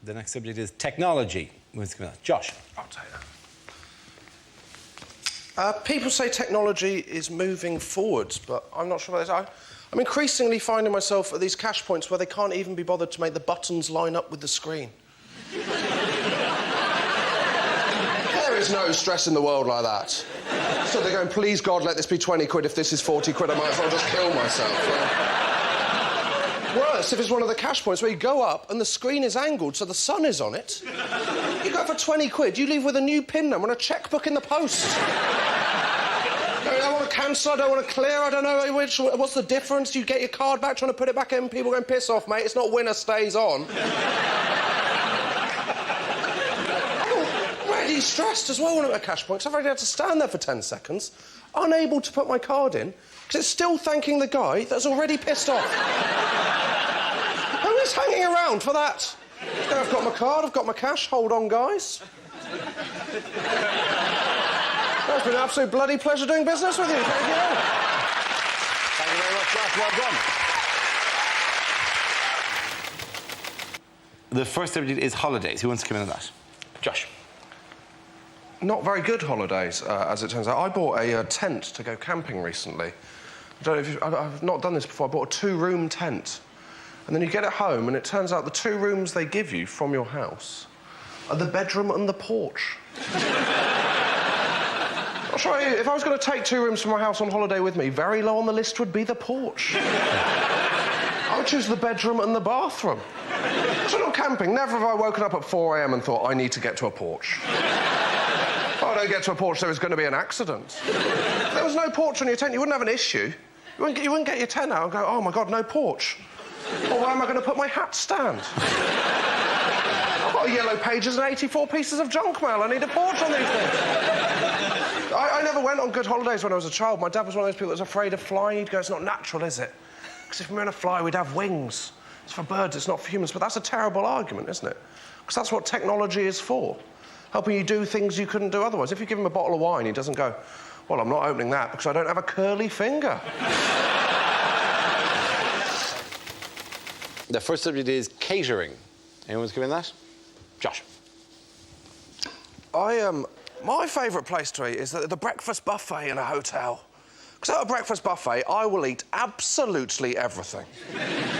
The next subject is technology. Josh. I'll take that. People say technology is moving forwards, but I'm not sure about this. I'm increasingly finding myself at these cash points where they can't even be bothered to make the buttons line up with the screen. There is no stress in the world like that. So they're going, please, God, let this be 20 quid. If this is 40 quid, I might as well just kill myself. Worse, if it's one of the cash points where you go up and the screen is angled so the sun is on it. You go for 20 quid, you leave with a new PIN number and a chequebook in the post. I want to cancel, I don't want to clear, I don't know which. What's the difference? You get your card back, trying to put it back in, people going, piss off, mate, it's not winner stays on. I'm already stressed as well when I'm at a cash point, because I've already had to stand there for 10 seconds, unable to put my card in, because it's still thanking the guy that's already pissed off. Who is hanging around for that? Now I've got my card, I've got my cash, hold on, guys. It's been an absolute bloody pleasure doing business with you. Thank you. Thank you very much, Josh. Well done. The first subject is holidays. Who wants to come in on that? Josh. Not very good holidays, as it turns out. I bought a tent to go camping recently. I don't know if I've not done this before. I bought a 2-room tent. And then you get it home, and it turns out the 2 rooms they give you from your house are the bedroom and the porch. I'll show you, if I was going to take 2 rooms from my house on holiday with me, very low on the list would be the porch. I would choose the bedroom and the bathroom. So not camping, never have I woken up at 4 a.m. and thought, I need to get to a porch. If I don't get to a porch, there is going to be an accident. If there was no porch on your tent, you wouldn't have an issue. You wouldn't get your tent out and go, oh, my God, no porch. Or where am I going to put my hat stand? I've got yellow pages and 84 pieces of junk mail. I need a porch on these things. I never went on good holidays when I was a child. My dad was one of those people that was afraid of flying. He'd go, it's not natural, is it? Because if we were going to fly, we'd have wings. It's for birds, it's not for humans. But that's a terrible argument, isn't it? Because that's what technology is for. Helping you do things you couldn't do otherwise. If you give him a bottle of wine, he doesn't go, well, I'm not opening that because I don't have a curly finger. The first subject is catering. Anyone's given that? Josh. My favourite place to eat is the breakfast buffet in a hotel. Because at a breakfast buffet, I will eat absolutely everything.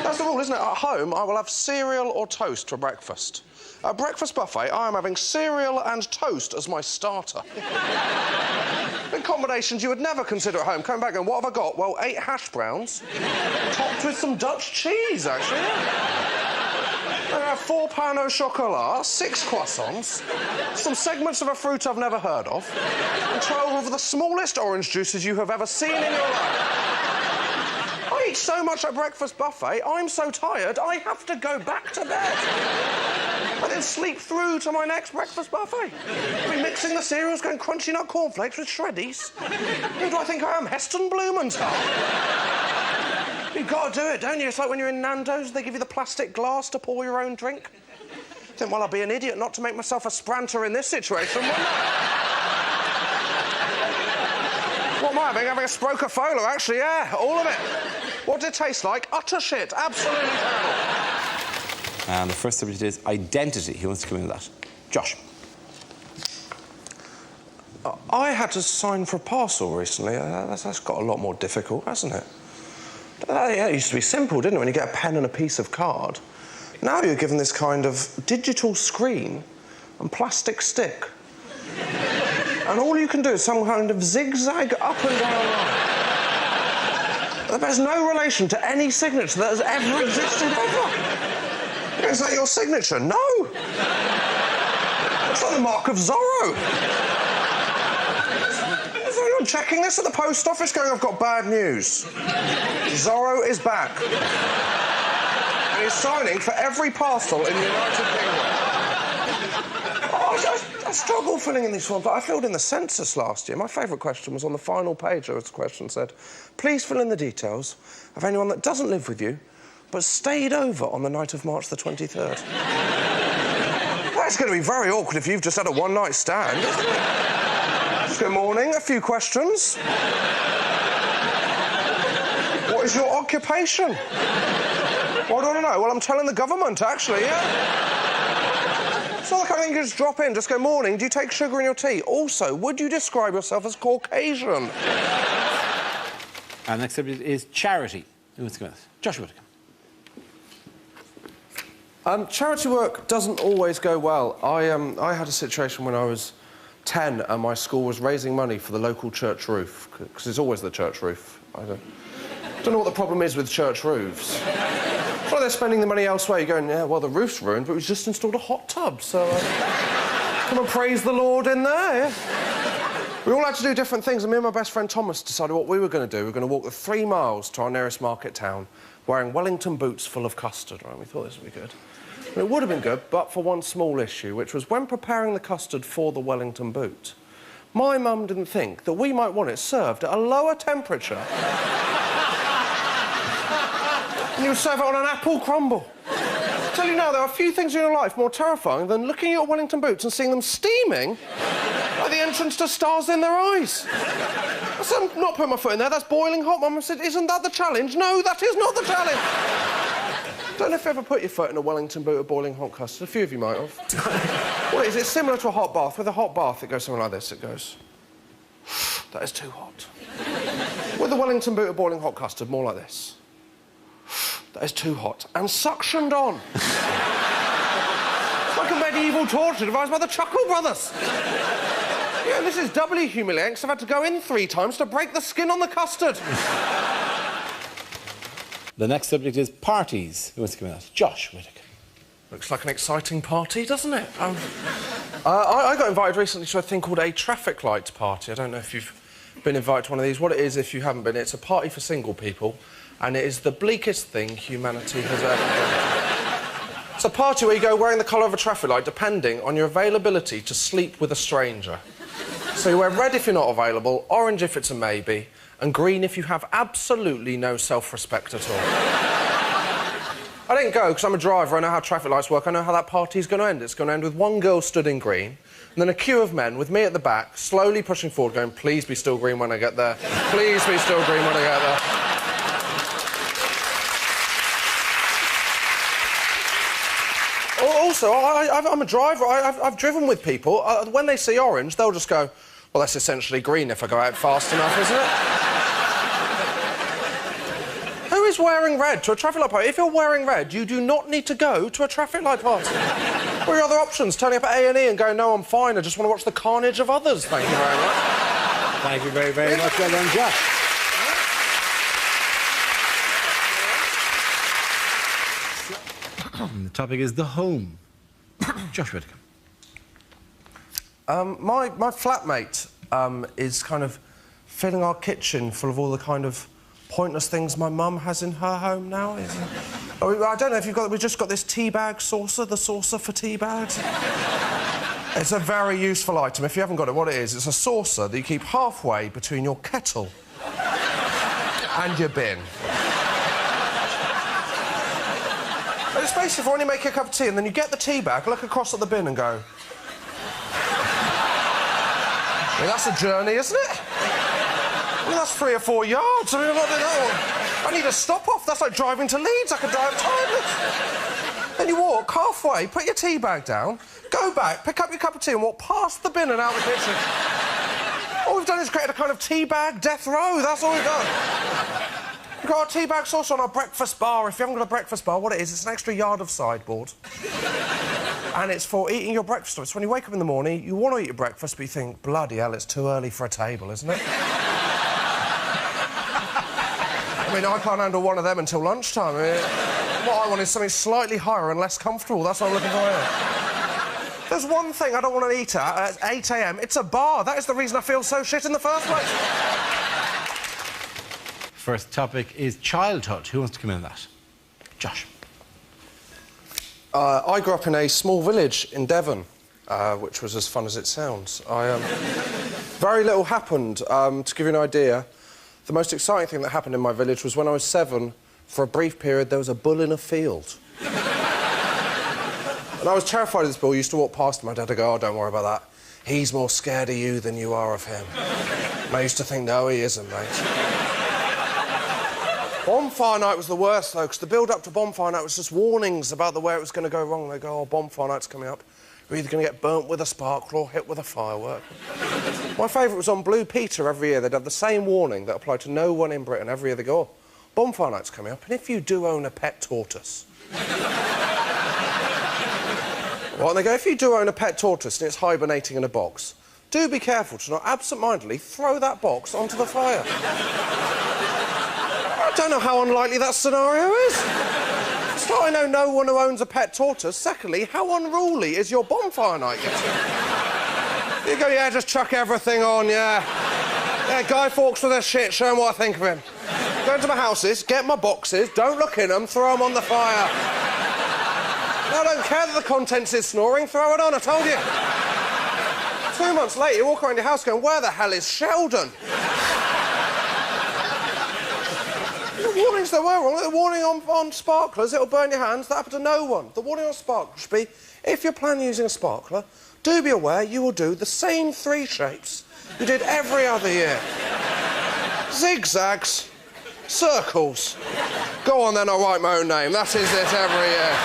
That's the rule, isn't it? At home, I will have cereal or toast for breakfast. At a breakfast buffet, I am having cereal and toast as my starter. In combinations you would never consider at home. Coming back and what have I got? Well, 8 hash browns, topped with some Dutch cheese, actually. I have 4 pain au chocolat, 6 croissants, some segments of a fruit I've never heard of, and 12 of the smallest orange juices you have ever seen in your life. I eat so much at breakfast buffet, I'm so tired, I have to go back to bed. And then sleep through to my next breakfast buffet. I'll be mixing the cereals, going crunchy nut cornflakes with shreddies. Who do I think I am, Heston Blumenthal? You've got to do it, don't you? It's like when you're in Nando's, they give you the plastic glass to pour your own drink. I think, well, I'll be an idiot not to make myself a spranter in this situation, wouldn't I? What am I having? Having a Sproker Fola, actually, yeah, all of it. What did it taste like? Utter shit, absolutely terrible. And the first subject is identity. Who wants to come in with that? Josh. I had to sign for a parcel recently. That's got a lot more difficult, hasn't it? It used to be simple, didn't it, when you get a pen and a piece of card. Now you're given this kind of digital screen and plastic stick. And all you can do is some kind of zigzag up and down line. There's no relation to any signature that has ever existed ever. Is that your signature? No. It's like the mark of Zorro. Is anyone checking this at the post office going, I've got bad news. Zorro is back. And he's signing for every parcel in the United Kingdom. I struggle filling in these forms, but I filled in the census last year. My favourite question was on the final page. The question said, please fill in the details of anyone that doesn't live with you but stayed over on the night of March the 23rd. That's going to be very awkward if you've just had a one-night stand, isn't it? Good morning, a few questions. What is your occupation? Well, I don't know. Well, I'm telling the government, actually, yeah. It's not the kind of thing you just drop in, just go, morning, do you take sugar in your tea? Also, would you describe yourself as Caucasian? Our next subject is charity. Who wants to go with? Joshua Widdicombe. Charity work doesn't always go well. I had a situation when I was 10 and my school was raising money for the local church roof, because it's always the church roof. I don't know what the problem is with church roofs. It's like they're spending the money elsewhere. You're going, yeah, well, the roof's ruined, but we've just installed a hot tub, so come and praise the Lord in there, yeah? We all had to do different things, and me and my best friend Thomas decided what we were going to do. We were going to walk the 3 miles to our nearest market town wearing Wellington boots full of custard, right? We thought this would be good. And it would have been good, but for one small issue, which was when preparing the custard for the Wellington boot, my mum didn't think that we might want it served at a lower temperature. And you would serve it on an apple crumble. I tell you now, there are a few things in your life more terrifying than looking at your Wellington boots and seeing them steaming at the entrance to stars in their eyes. I said, I'm not putting my foot in there, that's boiling hot. Mum said, isn't that the challenge? No, that is not the challenge. Don't know if you ever put your foot in a Wellington boot of boiling hot custard. A few of you might have. What is it? It's similar to a hot bath. With a hot bath, it goes something like this. It goes... that is too hot. With a Wellington boot of boiling hot custard, more like this. That is too hot. And suctioned on. It's like a medieval torture devised by the Chuckle Brothers. Yeah, and this is doubly humiliating because I've had to go in 3 times to break the skin on the custard. The next subject is parties. Who wants to come out? Josh Widdicombe. Looks like an exciting party, doesn't it? I got invited recently to a thing called a traffic lights party. I don't know if you've been invited to one of these. What it is, if you haven't been, it's a party for single people, and it is the bleakest thing humanity has ever done. It's a party where you go wearing the colour of a traffic light, depending on your availability to sleep with a stranger. So you wear red if you're not available, orange if it's a maybe, and green if you have absolutely no self-respect at all. I didn't go because I'm a driver, I know how traffic lights work, I know how that party's going to end. It's going to end with one girl stood in green, and then a queue of men with me at the back, slowly pushing forward, going, please be still green when I get there. Please be still green when I get there. Also, I'm a driver, I've driven with people. When they see orange, they'll just go, well, that's essentially green if I go out fast enough, isn't it? Who is wearing red to a traffic light party? If you're wearing red, you do not need to go to a traffic light party. What are your other options? Turning up at A&E and going, no, I'm fine, I just want to watch the carnage of others, thank you very much. Thank you very, very much. Well done, Josh. The topic is the home. Josh Widdicombe. My flatmate is kind of filling our kitchen full of all the kind of pointless things my mum has in her home now. I don't know if you've got... We've just got this tea bag saucer, the saucer for tea bags. It's a very useful item. If you haven't got it, what it is, it's a saucer that you keep halfway between your kettle and your bin. And it's basically for when you make a cup of tea and then you get the tea bag, look across at the bin and go... I mean, that's a journey, isn't it? I mean, that's 3 or 4 yards. I mean, I need a stop-off. That's like driving to Leeds. I could drive timeless. Then you walk halfway, put your tea bag down, go back, pick up your cup of tea and walk past the bin and out the kitchen. All we've done is create a kind of tea bag death row. That's all we've done. We've got our tea bag sauce on our breakfast bar. If you haven't got a breakfast bar, what it is, it's an extra yard of sideboard. And it's for eating your breakfast. It's when you wake up in the morning, you want to eat your breakfast, but you think, bloody hell, it's too early for a table, isn't it? I mean, I can't handle one of them until lunchtime. I mean, what I want is something slightly higher and less comfortable. That's what I'm looking for here. There's one thing I don't want to eat at 8 a.m. It's a bar. That is the reason I feel so shit in the first place. First topic is childhood. Who wants to come in on that? Josh. I grew up in a small village in Devon, which was as fun as it sounds. Very little happened. To give you an idea, the most exciting thing that happened in my village was when I was 7, for a brief period, there was a bull in a field. And I was terrified of this bull. I used to walk past my dad and go, oh, don't worry about that. He's more scared of you than you are of him. And I used to think, no, he isn't, mate. Bonfire night was the worst, though, because the build-up to bonfire night was just warnings about the way it was going to go wrong. They go, oh, bonfire night's coming up. You're either going to get burnt with a sparkler or hit with a firework. My favourite was on Blue Peter every year. They'd have the same warning that applied to no one in Britain every year. They go, oh, bonfire night's coming up, and if you do own a pet tortoise... Well, and they go, if you do own a pet tortoise and it's hibernating in a box, do be careful to not absent-mindedly throw that box onto the fire. I don't know how unlikely that scenario is. So I know no one who owns a pet tortoise. Secondly, how unruly is your bonfire night getting? You go, yeah, just chuck everything on, yeah. Yeah, Guy Fawkes with their shit, show him what I think of him. Go into my houses, get my boxes, don't look in them, throw them on the fire. No, I don't care that the contents is snoring, throw it on, I told you. 2 months later, you walk around your house going, where the hell is Sheldon? The warnings that were wrong, the warning on sparklers, it'll burn your hands, that happened to no one. The warning on sparklers should be, if you're planning using a sparkler, do be aware you will do the same 3 shapes you did every other year. Zigzags, circles. Go on then, I'll write my own name, that is it every year.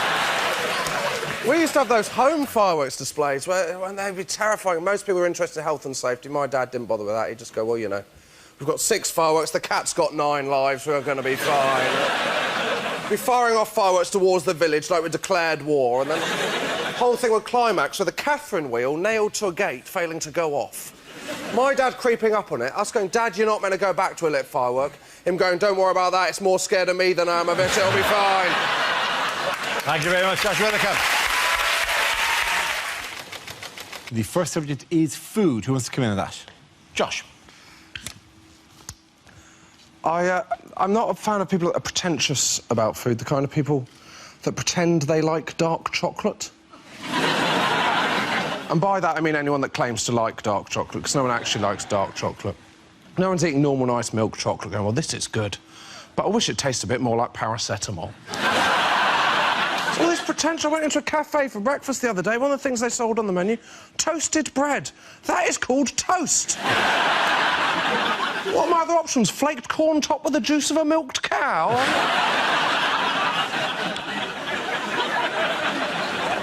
We used to have those home fireworks displays where they'd be terrifying. Most people were interested in health and safety. My dad didn't bother with that. He'd just go, well, you know, we've got 6 fireworks, the cat's got 9 lives, we're going to be fine. Be firing off fireworks towards the village like we declared war, and then the whole thing would climax with a Catherine wheel nailed to a gate failing to go off. My dad creeping up on it, us going, Dad, you're not meant to go back to a lit firework. Him going, don't worry about that, it's more scared of me than I am of it, it'll be fine. Thank you very much, Josh Widdicombe. The first subject is food. Who wants to come in on that? Josh. I'm not a fan of people that are pretentious about food, the kind of people that pretend they like dark chocolate. And by that, I mean anyone that claims to like dark chocolate, because no one actually likes dark chocolate. No one's eating normal, nice milk chocolate going, well, this is good, but I wish it tasted a bit more like paracetamol. All this pretentious. I went into a cafe for breakfast the other day. One of the things they sold on the menu, toasted bread. That is called toast. What are my other options? Flaked corn topped with the juice of a milked cow?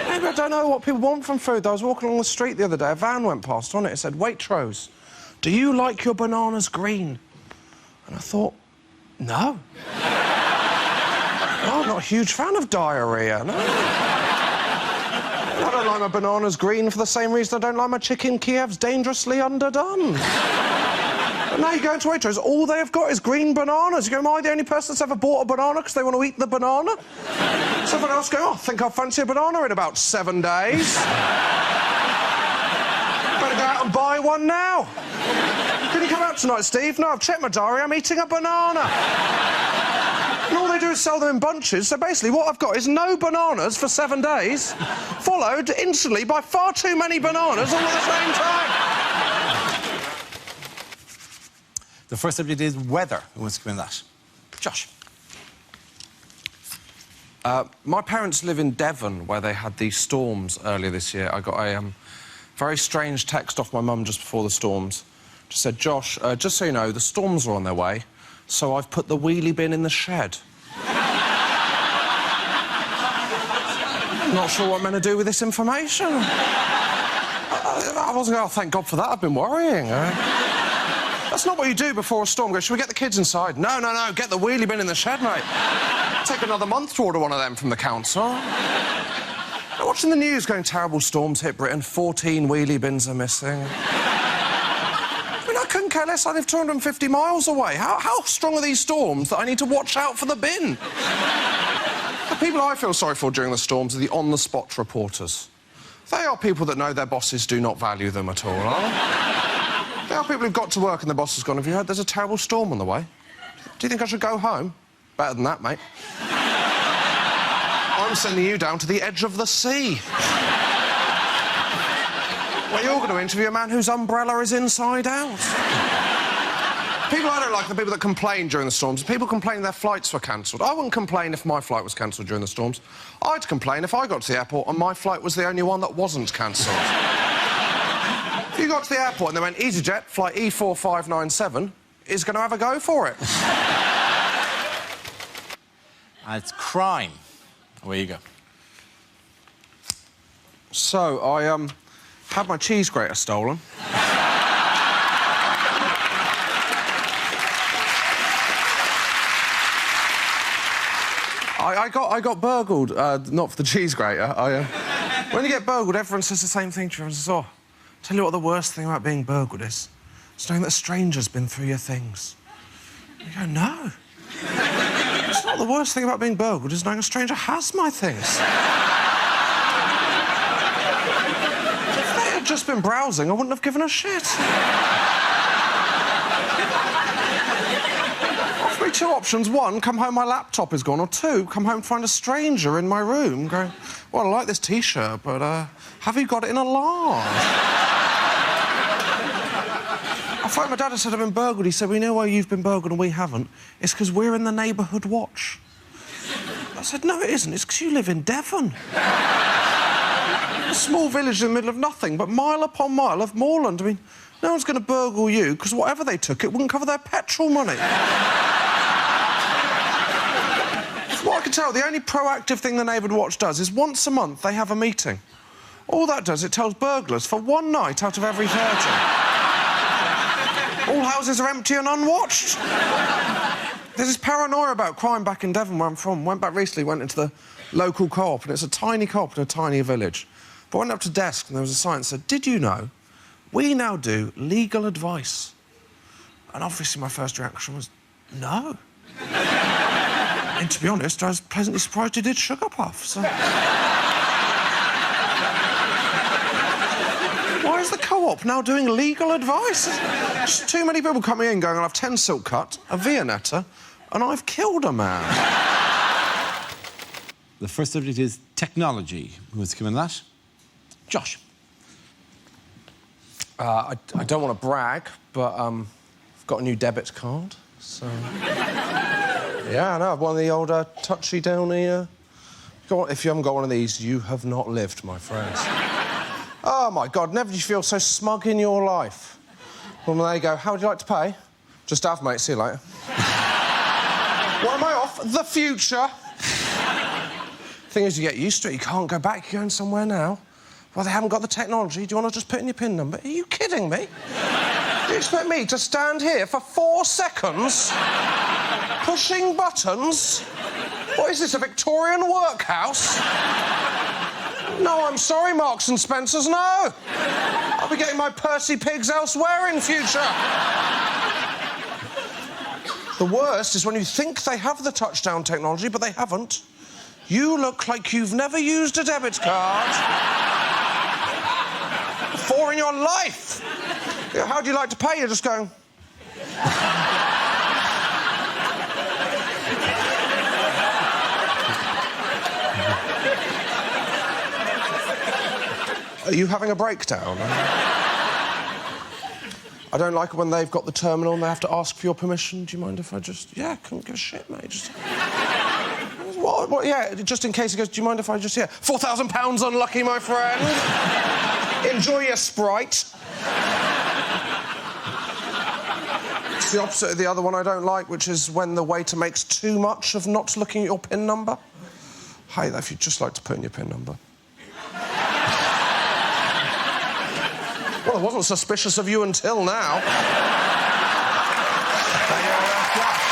Maybe I don't know what people want from food. I was walking along the street the other day. A van went past. On it, it said, Waitrose, do you like your bananas green? And I thought, no. No, I'm not a huge fan of diarrhoea, no. I don't like my bananas green for the same reason I don't like my chicken Kiev's dangerously underdone. But now you go into Waitrose, all they have got is green bananas. You go, am I the only person that's ever bought a banana because they want to eat the banana? Someone else go, oh, I think I'll fancy a banana in about 7 days. Better go out and buy one now. Can you come out tonight, Steve? No, I've checked my diary, I'm eating a banana. And all they do is sell them in bunches, so basically what I've got is no bananas for 7 days, followed instantly by far too many bananas all at the same time. The first subject is weather. Who wants to come in on that? Josh. My parents live in Devon, where they had these storms earlier this year. I got a very strange text off my mum just before the storms. Just said, Josh, just so you know, the storms are on their way, so I've put the wheelie bin in the shed. Not sure what I'm meant to do with this information. I wasn't going, oh, thank God for that, I've been worrying. That's not what you do before a storm. Go, should we get the kids inside? No, no, no, get the wheelie bin in the shed, mate. Take another month to order one of them from the council. I'm watching the news going, terrible storms hit Britain, 14 wheelie bins are missing. I mean, I couldn't care less. I live 250 miles away. How strong are these storms that I need to watch out for the bin? The people I feel sorry for during the storms are the on-the-spot reporters. They are people that know their bosses do not value them at all, They are people who've got to work and their boss has gone, have you heard there's a terrible storm on the way? Do you think I should go home? Better than that, mate. I'm sending you down to the edge of the sea. Where you're going to interview a man whose umbrella is inside out. People I don't like are the people that complain during the storms. People complain their flights were cancelled. I wouldn't complain if my flight was cancelled during the storms. I'd complain if I got to the airport and my flight was the only one that wasn't cancelled. If you got to the airport and they went, EasyJet, flight E4597 is going to have a go for it. And it's crime. Away you go. So, I, had my cheese grater stolen. I got burgled, not for the cheese grater. When you get burgled, everyone says the same thing to you. Everyone says, oh, tell you what the worst thing about being burgled is? It's knowing that a stranger's been through your things. You go, no. It's not the worst thing about being burgled, is knowing a stranger has my things. If they had just been browsing, I wouldn't have given a shit. Offer me two options. One, come home, my laptop is gone. Or two, come home, find a stranger in my room going, well, I like this T-shirt, but, have you got it in a large? I phoned my dad and said I've been burgled. He said, we know why you've been burgled and we haven't. It's because we're in the neighbourhood watch. I said, no, it isn't. It's because you live in Devon. A small village in the middle of nothing, but mile upon mile of moorland. I mean, no one's going to burgle you because whatever they took, it wouldn't cover their petrol money. From what I can tell, the only proactive thing the neighbourhood watch does is once a month they have a meeting. All that does, it tells burglars for one night out of every 30. All houses are empty and unwatched. There's this paranoia about crime back in Devon, where I'm from. Went back recently, went into the local co-op, and it's a tiny co-op in a tiny village. But I went up to the desk, and there was a sign that said, did you know we now do legal advice? And obviously my first reaction was, no. And to be honest, I was pleasantly surprised you did sugar puffs. So... Why is the co-op now doing legal advice? Just too many people coming in going, I'll have 10 silk cut, a Viennetta, and I've killed a man. The first subject is technology. Who wants to come in that? Josh. I don't want to brag, but I've got a new debit card, so... Yeah, I know, I've one of the old touchy-downy... If you haven't got one of these, you have not lived, my friends. Oh, my God, never did you feel so smug in your life. When they go, how would you like to pay? Just have, mate, see you later. What am I off? The future. Thing is, you get used to it, you can't go back, you're going somewhere now. Well, they haven't got the technology, do you want to just put in your PIN number? Are you kidding me? Do you expect me to stand here for 4 seconds, pushing buttons? What is this, a Victorian workhouse? No, I'm sorry, Marks and Spencer's, no! I'll be getting my Percy Pigs elsewhere in future. The worst is when you think they have the touchdown technology, but they haven't. You look like you've never used a debit card before in your life. How do you like to pay? You're just going... Are you having a breakdown? I don't like it when they've got the terminal and they have to ask for your permission. Do you mind if I just... Yeah, couldn't give a shit, mate. Just... What? Yeah, just in case he goes, do you mind if I just... Yeah, £4,000 unlucky, my friend. Enjoy your Sprite. It's the opposite of the other one I don't like, which is when the waiter makes too much of not looking at your PIN number. Hey, if you'd just like to put in your PIN number. Well, I wasn't suspicious of you until now. Thank you very much.